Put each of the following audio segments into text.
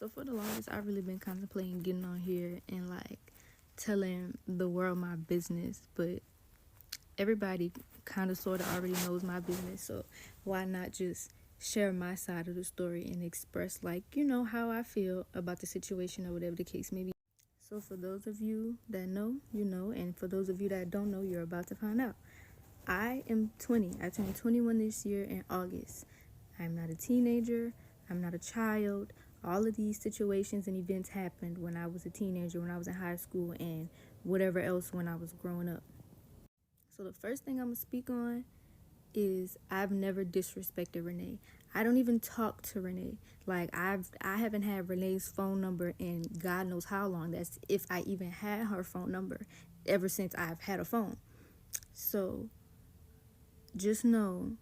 So for the longest, I've really been contemplating getting on here and like telling the world my business, but everybody kind of sort of already knows my business, so why not just share my side of the story and express like, how I feel about the situation or whatever the case may be. So for those of you that know, you know, and for those of you that don't know, you're about to find out. I am 20. I turned 21 this year in August. I'm not a teenager. I'm not a child. All of these situations and events happened when I was a teenager, when I was in high school, and whatever else when I was growing up. So the first thing I'm going to speak on is I've never disrespected Renee. I don't even talk to Renee. Like I haven't had Renee's phone number in God knows how long. That's if I even had her phone number ever since I've had a phone. So just know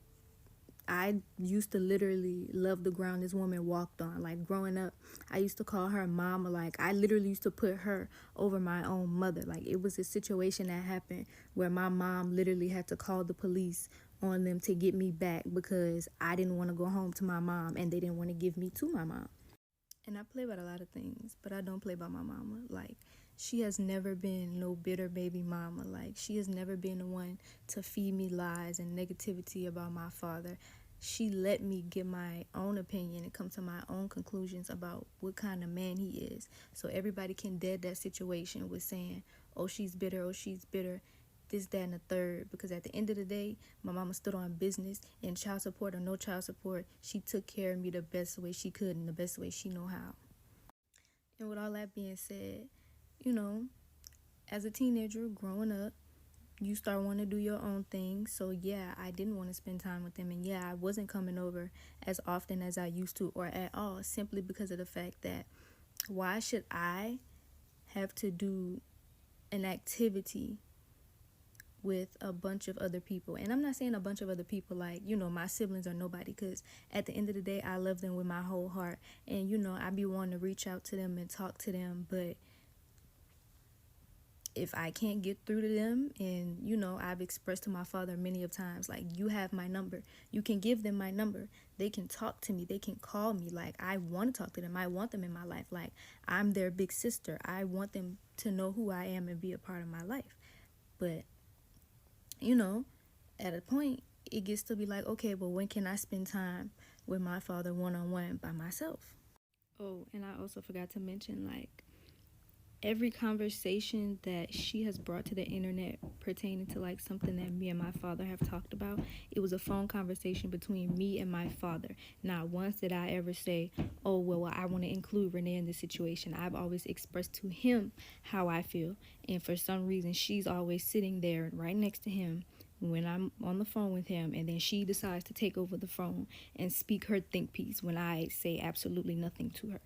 I used to literally love the ground this woman walked on. Like growing up, I used to call her mama. Like I literally used to put her over my own mother. Like it was a situation that happened where my mom literally had to call the police on them to get me back because I didn't want to go home to my mom and they didn't want to give me to my mom. And I play about a lot of things, but I don't play about my mama. Like, she has never been no bitter baby mama. Like, she has never been the one to feed me lies and negativity about my father. She let me get my own opinion and come to my own conclusions about what kind of man he is. So everybody can dead that situation with saying, oh, she's bitter, this, that, and the third. Because at the end of the day, my mama stood on business, and child support or no child support, she took care of me the best way she could and the best way she know how. And with all that being said, as a teenager growing up, you start wanting to do your own thing. So yeah, I didn't want to spend time with them, and yeah, I wasn't coming over as often as I used to or at all, simply because of the fact that why should I have to do an activity with a bunch of other people? And I'm not saying a bunch of other people like, my siblings or nobody, because at the end of the day, I love them with my whole heart, and I be wanting to reach out to them and talk to them, but if I can't get through to them, and I've expressed to my father many of times, like, you have my number, you can give them my number, they can talk to me, they can call me, like, I want to talk to them, I want them in my life, like, I'm their big sister, I want them to know who I am and be a part of my life. But at a point, it gets to be like, okay, well, when can I spend time with my father one-on-one by myself? Oh, and I also forgot to mention, like, every conversation that she has brought to the internet pertaining to like something that me and my father have talked about, it was a phone conversation between me and my father. Not once did I ever say, oh, well, I want to include Renee in this situation. I've always expressed to him how I feel, and for some reason she's always sitting there right next to him when I'm on the phone with him, and then she decides to take over the phone and speak her think piece when I say absolutely nothing to her.